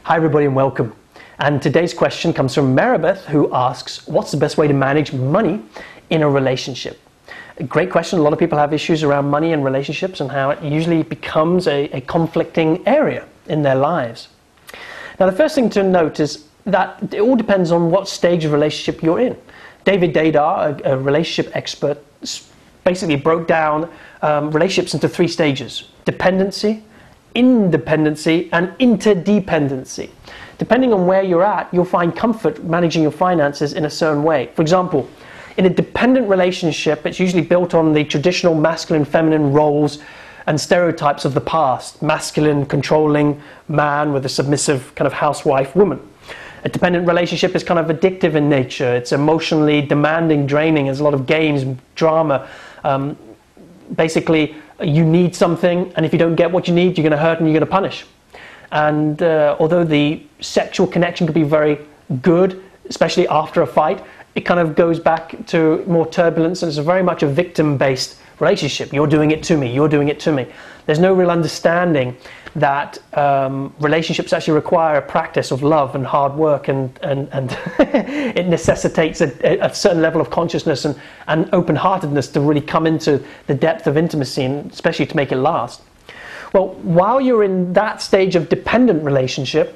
Hi everybody and welcome. And today's question comes from Maribeth, who asks, what's the best way to manage money in a relationship? A great question. A lot of people have issues around money and relationships and how it usually becomes a conflicting area in their lives. Now, the first thing to note is that it all depends on what stage of relationship you're in. David Dadar, a relationship expert, basically broke down relationships into 3 stages: dependency, independency, and interdependency. Depending on where you're at, you'll find comfort managing your finances in a certain way. For example, in a dependent relationship, it's usually built on the traditional masculine, feminine roles and stereotypes of the past. Masculine, controlling man with a submissive kind of housewife woman. A dependent relationship is kind of addictive in nature. It's emotionally demanding, draining. There's a lot of games, drama. Basically, you need something, and if you don't get what you need, you're going to hurt and you're going to punish. And although the sexual connection could be very good, especially after a fight, it kind of goes back to more turbulence, and it's very much a victim-based relationship. You're doing it to me, you're doing it to me. There's no real understanding that relationships actually require a practice of love and hard work, and it necessitates a certain level of consciousness and open-heartedness to really come into the depth of intimacy, and especially to make it last. Well, while you're in that stage of dependent relationship,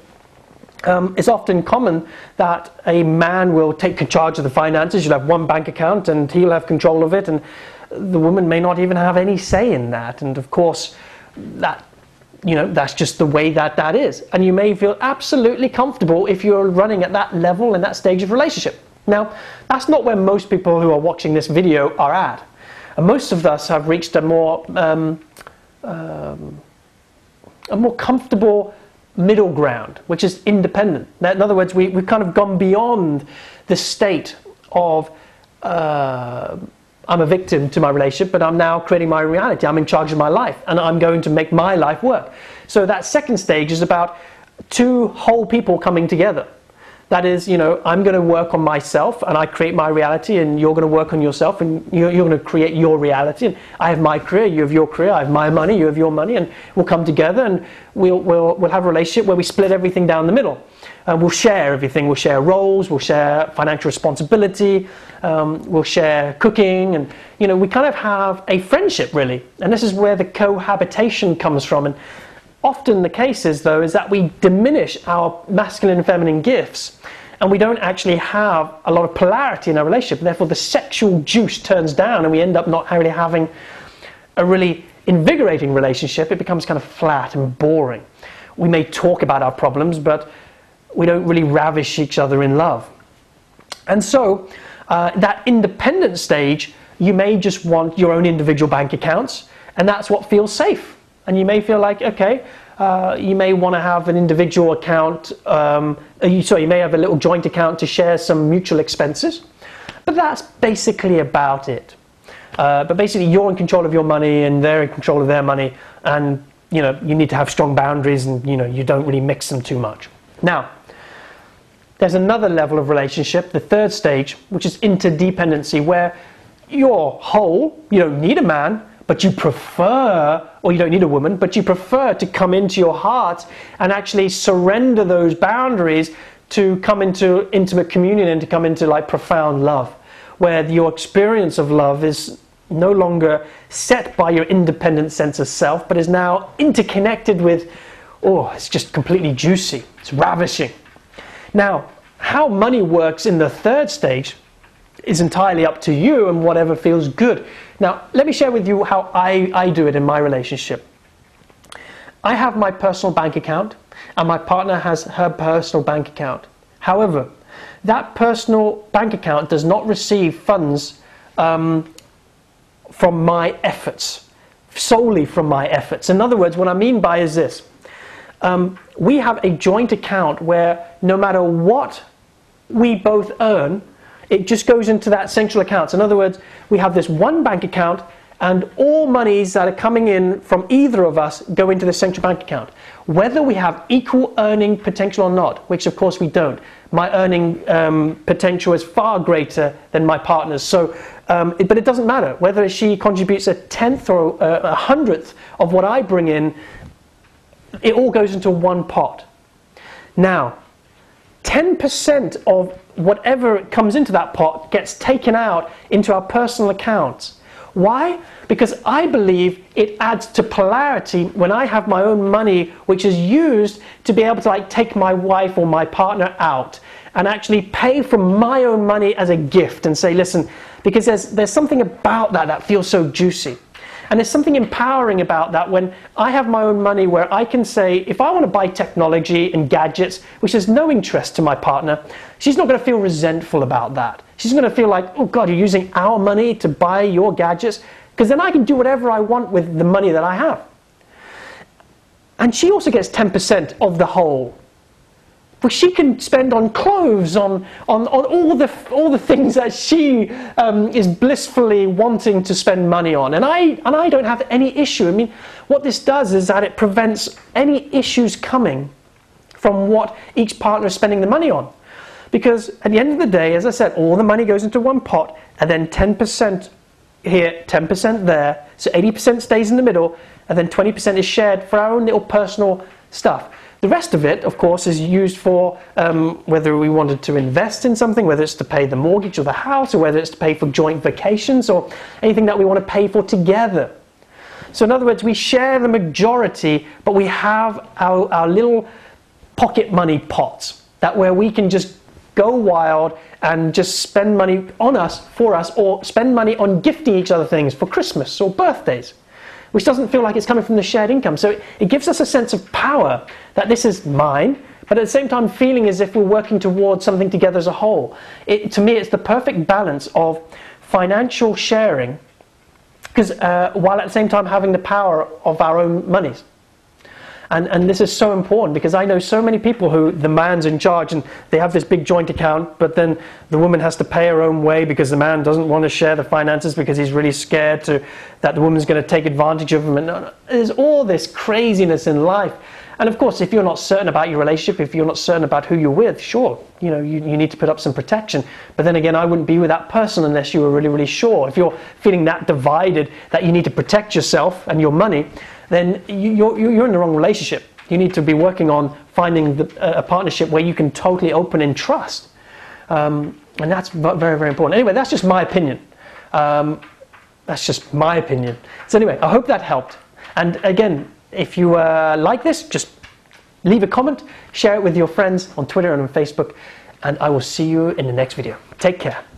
it's often common that a man will take charge of the finances. You'll have one bank account and he'll have control of it, and the woman may not even have any say in that. And of course, that's just the way that is. And you may feel absolutely comfortable if you're running at that level in that stage of relationship. Now, that's not where most people who are watching this video are at. And most of us have reached a more comfortable middle ground, which is independent. In other words, we've kind of gone beyond the state of I'm a victim to my relationship, but I'm now creating my reality. I'm in charge of my life, and I'm going to make my life work. So that second stage is about 2 whole people coming together. That is, I'm going to work on myself, and I create my reality, and you're going to work on yourself, and you're going to create your reality. And I have my career, you have your career, I have my money, you have your money, and we'll come together, and we'll have a relationship where we split everything down the middle. We'll share everything. We'll share roles, we'll share financial responsibility, we'll share cooking, and we kind of have a friendship, really. And this is where the cohabitation comes from. And often the case is, though, is that we diminish our masculine and feminine gifts, and we don't actually have a lot of polarity in our relationship. Therefore, the sexual juice turns down, and we end up not really having a really invigorating relationship. It becomes kind of flat and boring. We may talk about our problems, but we don't really ravish each other in love. And so, that independent stage, you may just want your own individual bank accounts, and that's what feels safe. And you may feel like, okay, you may want to have an individual account, you may have a little joint account to share some mutual expenses, but that's basically about it. But basically, you're in control of your money, and they're in control of their money, and you need to have strong boundaries, and you don't really mix them too much. Now, there's another level of relationship, the third stage, which is interdependency, where you're whole, you don't need a man, but you prefer, or you don't need a woman, but you prefer to come into your heart and actually surrender those boundaries to come into intimate communion and to come into like profound love, where your experience of love is no longer set by your independent sense of self, but is now interconnected with, it's just completely juicy, it's ravishing. Now, how money works in the third stage is entirely up to you and whatever feels good. Now, let me share with you how I do it in my relationship. I have my personal bank account, and my partner has her personal bank account. However, that personal bank account does not receive funds from my efforts, solely from my efforts. In other words, what I mean by is this. We have a joint account where no matter what we both earn, it just goes into that central account. So in other words, we have this one bank account, and all monies that are coming in from either of us go into the central bank account. Whether we have equal earning potential or not, which of course we don't. My earning potential is far greater than my partner's. So, but it doesn't matter. Whether she contributes 1/10 or 100th of what I bring in, it all goes into one pot. Now, 10% of whatever comes into that pot gets taken out into our personal accounts. Why? Because I believe it adds to polarity when I have my own money, which is used to be able to like take my wife or my partner out and actually pay for my own money as a gift and say, listen, because there's something about that feels so juicy. And there's something empowering about that when I have my own money where I can say, if I want to buy technology and gadgets, which has no interest to my partner, she's not going to feel resentful about that. She's going to feel like, oh God, you're using our money to buy your gadgets, because then I can do whatever I want with the money that I have. And she also gets 10% of the whole, which she can spend on clothes, on all the things that she is blissfully wanting to spend money on. And I don't have any issue. I mean, what this does is that it prevents any issues coming from what each partner is spending the money on. Because at the end of the day, as I said, all the money goes into one pot, and then 10% here, 10% there, so 80% stays in the middle, and then 20% is shared for our own little personal stuff. The rest of it, of course, is used for whether we wanted to invest in something, whether it's to pay the mortgage or the house, or whether it's to pay for joint vacations, or anything that we want to pay for together. So in other words, we share the majority, but we have our little pocket money pots, that where we can just go wild and just spend money on us, for us, or spend money on gifting each other things for Christmas or birthdays, which doesn't feel like it's coming from the shared income. So it gives us a sense of power that this is mine, but at the same time feeling as if we're working towards something together as a whole. To me, it's the perfect balance of financial sharing, because while at the same time having the power of our own monies. And this is so important, because I know so many people who the man's in charge and they have this big joint account, but then the woman has to pay her own way because the man doesn't want to share the finances because he's really scared that the woman's going to take advantage of him. And there's all this craziness in life. And of course, if you're not certain about your relationship, if you're not certain about who you're with, sure, you need to put up some protection. But then again, I wouldn't be with that person unless you were really, really sure. If you're feeling that divided that you need to protect yourself and your money, then you're in the wrong relationship. You need to be working on finding a partnership where you can totally open in trust. And that's very, very important. Anyway, that's just my opinion. That's just my opinion. So anyway, I hope that helped. And again, if you like this, just leave a comment, share it with your friends on Twitter and on Facebook, and I will see you in the next video. Take care.